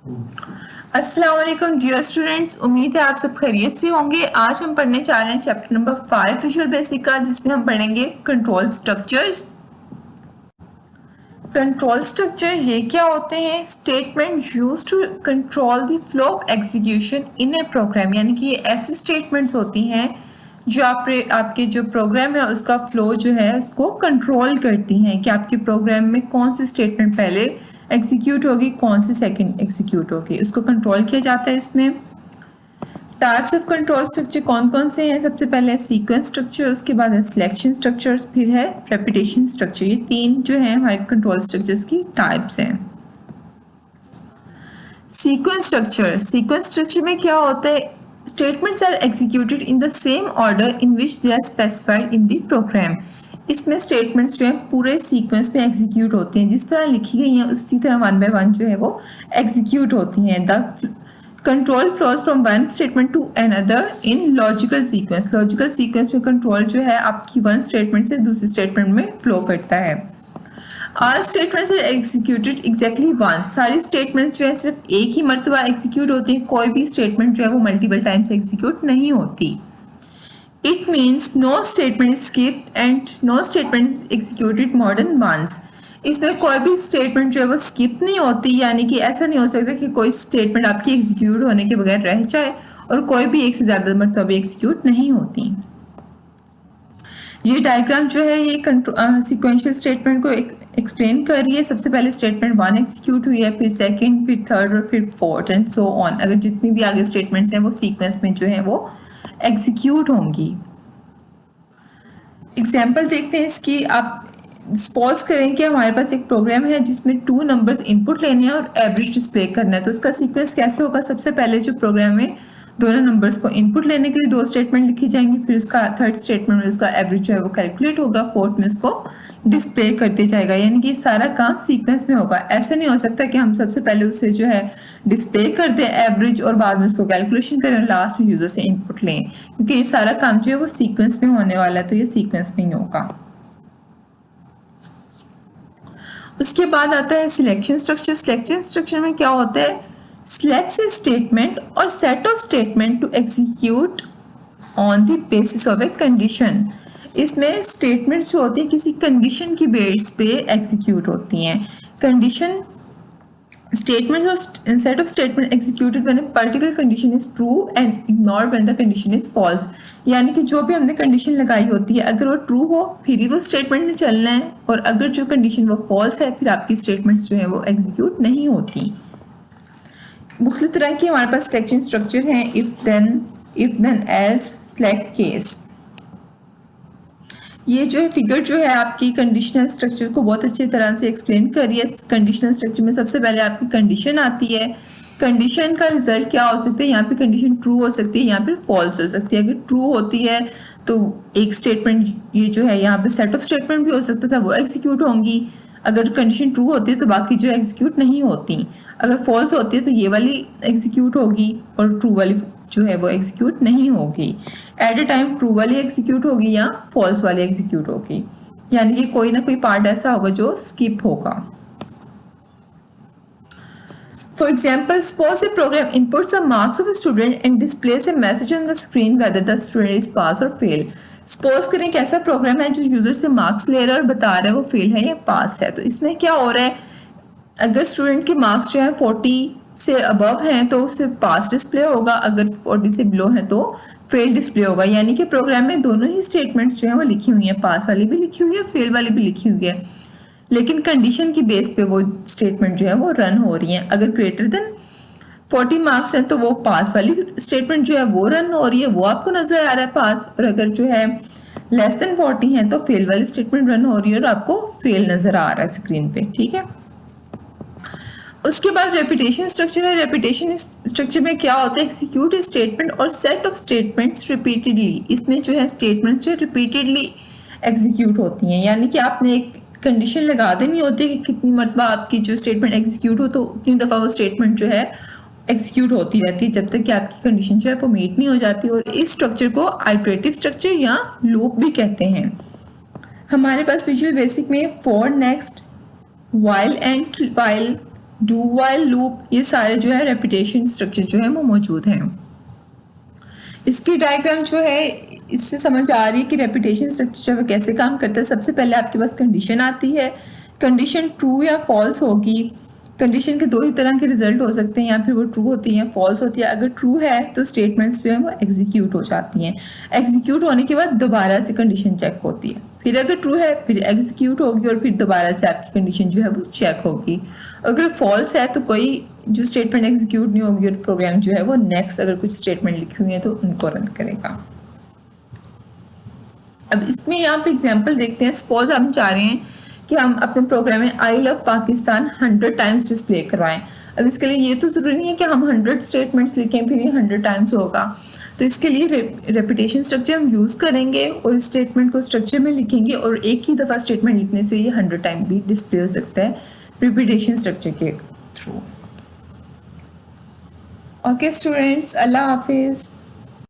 अस्सलाम वालेकुम dear students, उम्मीद है आप सब खैरियत से होंगे। आज हम पढ़ने जा रहे हैं चैप्टर नंबर 5 विजुअल बेसिक का, जिसमें हम पढ़ेंगे कंट्रोल स्ट्रक्चर्स। कंट्रोल स्ट्रक्चर ये क्या होते हैं? Statement used to control the flow of execution in a program, यानी कि ये ऐसी स्टेटमेंट्स होती हैं जो आपके जो प्रोग्राम है उसका फ्लो जो है उसको कंट्रोल करती हैं कि आपके प्रोग्राम में कौन सी स्टेटमेंट पहले एग्जीक्यूट होगी, कौन सी सेकंड एग्जीक्यूट होगी, उसको कंट्रोल किया जाता है। इसमें टाइप्स ऑफ कंट्रोल स्ट्रक्चर कौन कौन से हैं? सबसे पहले है सीक्वेंस स्ट्रक्चर, उसके बाद है सिलेक्शन स्ट्रक्चर, फिर है रेपिटेशन स्ट्रक्चर। ये तीन जो है हमारे कंट्रोल स्ट्रक्चर्स की टाइप्स हैं। सीक्वेंस स्ट्रक्चर में क्या होता है? Statements are executed in the same order in which they are specified in the program. इसमें स्टेटमेंट्स जो है पूरे सीक्वेंस में एग्जीक्यूट होती हैं, जिस तरह लिखी गई हैं उसी तरह वन बाय वन जो है वो एग्जीक्यूट होती हैं। The control flows from one statement to another in logical sequence. Logical sequence में कंट्रोल जो है आपकी वन स्टेटमेंट से दूसरी स्टेटमेंट में फ्लो करता है। All statements are executed exactly once. सारी स्टेटमेंट्स जो है सिर्फ एक ही मरतबा एग्जीक्यूट होती है, कोई भी स्टेटमेंट जो है वो मल्टीपल टाइम्स एग्जीक्यूट नहीं होती। It means no statement is skipped and no statement is executed more than once. इसमें कोई भी स्टेटमेंट जो है वो स्किप नहीं होती, यानी कि ऐसा नहीं हो सकता कि कोई स्टेटमेंट आपकी एग्जीक्यूट होने के बगैर रह जाए और कोई भी एक से ज्यादा मरतबा एग्जीक्यूट नहीं होती। ये डायग्राम जो है ये सीक्वेंशियल स्टेटमेंट को एक्सप्लेन कर रही है। सबसे पहले स्टेटमेंट 1 एग्जीक्यूट हुई है, फिर सेकंड, फिर थर्ड और फिर फोर्थ एंड सो ऑन। अगर जितनी भी आगे स्टेटमेंट्स हैं वो सीक्वेंस में जो है वो एग्जीक्यूट होंगी। एग्जाम्पल देखते हैं इसकी। आप सपोज करें कि हमारे पास एक प्रोग्राम है जिसमें 2 नंबर्स इनपुट लेने हैं और एवरेज डिस्प्ले करना है। तो उसका सीक्वेंस कैसे होगा? सबसे पहले जो प्रोग्राम है दोनों नंबर्स को इनपुट लेने के लिए 2 स्टेटमेंट लिखी जाएंगी, फिर उसका थर्ड स्टेटमेंट में उसका एवरेज जो है वो कैलकुलेट होगा, फोर्थ में उसको डिस्प्ले करते जाएगा। यानी कि सारा काम सीक्वेंस में होगा। ऐसे नहीं हो सकता कि हम सबसे पहले उसे जो है डिस्प्ले कर दें एवरेज और बाद में उसको कैलकुलेशन करें और लास्ट में यूजर से इनपुट लें, क्योंकि ये सारा काम जो है वो सीक्वेंस में होने वाला है, तो ये सीक्वेंस में ही होगा। उसके बाद आता है सिलेक्शन स्ट्रक्चर। सिलेक्शन स्ट्रक्चर में क्या होता है? सिलेक्ट ए स्टेटमेंट और set of statement to execute on the basis of a condition. इसमें स्टेटमेंट्स जो होती हैं किसी कंडीशन की बेस पे एग्जीक्यूट होती हैं। Condition statements or set of statement executed when a particular condition is true and ignored when the condition is false। यानी कि जो भी हमने कंडीशन लगाई होती है अगर वो ट्रू हो फिर ही वो स्टेटमेंट ने चलना है, और अगर जो कंडीशन वो फॉल्स है फिर आपकी स्टेटमेंट्स जो है वो एग्जीक्यूट नहीं होती। मुख्तलिफ तरह की हमारे पास सिलेक्शन स्ट्रक्चर है। If then else, select, case. ये जो है फिगर जो है आपकी कंडीशनल स्ट्रक्चर को बहुत अच्छी तरह से एक्सप्लेन कर रही है। कंडीशनल स्ट्रक्चर में सबसे पहले आपकी कंडीशन आती है। कंडीशन का रिजल्ट क्या हो सकता है? यहाँ पे कंडीशन ट्रू हो सकती है, यहाँ पे फॉल्स हो सकती है। अगर ट्रू होती है तो एक स्टेटमेंट ये जो है यहाँ पे सेट ऑफ स्टेटमेंट भी हो सकता था वो एग्जीक्यूट होंगी। अगर कंडीशन ट्रू होती है तो बाकी जो एग्जीक्यूट नहीं होती। अगर फॉल्स होती है तो ये वाली एग्जीक्यूट होगी और ट्रू वाली जो है वो एग्जीक्यूट नहीं होगी। एट ए टाइम ट्रू वाली एग्जीक्यूट होगी या फॉल्स वाली एग्जीक्यूट होगी, यानी कि कोई ना कोई पार्ट ऐसा होगा जो स्किप होगा। For example, suppose a program inputs the marks of a student and displays a message on the screen whether the student is pass or fail। Suppose करें कि ऐसा प्रोग्राम है जो यूजर से मार्क्स ले रहा है और बता रहा है वो फेल है या पास है। तो इसमें क्या हो रहा है? अगर स्टूडेंट के मार्क्स जो है 40 से अबव हैं तो उससे पास डिस्प्ले होगा, अगर 40 से बिलो है तो फेल डिस्प्ले होगा। यानी कि प्रोग्राम में दोनों ही स्टेटमेंट्स जो है वो लिखी हुई है, पास वाली भी लिखी हुई है, फेल वाली भी लिखी हुई है, लेकिन कंडीशन की बेस पे वो स्टेटमेंट जो है वो रन हो रही है। अगर ग्रेटर देन 40 मार्क्स हैं तो वो पास वाली स्टेटमेंट जो है वो रन हो रही है, वो आपको नजर आ रहा है पास, और अगर जो है लेस देन 40 है तो फेल वाली स्टेटमेंट रन हो रही है और आपको फेल नजर आ रहा है स्क्रीन पे। ठीक है। उसके बाद रेपिटेशन स्ट्रक्चर है। रेपिटेशन स्ट्रक्चर में क्या होता है? एग्जीक्यूट स्टेटमेंट और सेट ऑफ स्टेटमेंट्स रिपीटेडली। इसमें जो है स्टेटमेंट जो रिपीटेडली एग्जीक्यूट होती हैं, यानी कि आपने एक कंडीशन लगा देनी होती है कि कितनी मरतबा आपकी जो स्टेटमेंट एग्जीक्यूट हो तो उतनी दफ़ा वो स्टेटमेंट जो है एग्जीक्यूट होती रहती है जब तक कि आपकी कंडीशन जो है वो मीट नहीं हो जाती। और इस स्ट्रक्चर को आइटरेटिव स्ट्रक्चर या लूप भी कहते हैं। हमारे पास विजुअल बेसिक में for, next, while and while do while loop, ये सारे जो है रेपिटेशन स्ट्रक्चर जो है वो मौजूद हैं। इसकी डायग्राम जो है इससे समझ आ रही है कि रेपिटेशन स्ट्रक्चर जो है कैसे काम करता है। सबसे पहले आपके पास कंडीशन आती है, कंडीशन ट्रू या फॉल्स होगी। कंडीशन के दो ही तरह के रिजल्ट हो सकते हैं, या फिर वो ट्रू होती है या फॉल्स होती है। अगर ट्रू है तो स्टेटमेंट्स जो है वो एग्जीक्यूट हो जाती हैं। एग्जीक्यूट होने के बाद दोबारा से कंडीशन चेक होती है, फिर अगर ट्रू है फिर एग्जीक्यूट होगी और फिर दोबारा से आपकी कंडीशन जो है वो चेक होगी। अगर फॉल्स है तो कोई जो स्टेटमेंट एग्जीक्यूट नहीं होगी और प्रोग्राम जो है वो नेक्स्ट अगर कुछ स्टेटमेंट लिखी हुई है तो उनको रन करेगा। अब इसमें यहाँ पे एग्जांपल देखते हैं। सपोज हम चाह रहे हैं कि हम अपने प्रोग्राम में I love Pakistan 100 times display करवाएं। अब इसके लिए ये तो जरूरी नहीं है कि हम 100 स्टेटमेंट्स लिखें फिर ये 100 टाइम्स होगा। तो इसके लिए रेपिटेशन स्ट्रक्चर हम यूज करेंगे और स्टेटमेंट को स्ट्रक्चर में लिखेंगे और एक ही दफा स्टेटमेंट लिखने से ये 100 टाइम भी डिस्प्ले हो सकता है रेपिटेशन स्ट्रक्चर के थ्रू। ओके स्टूडेंट्स, अल्लाह हाफिज।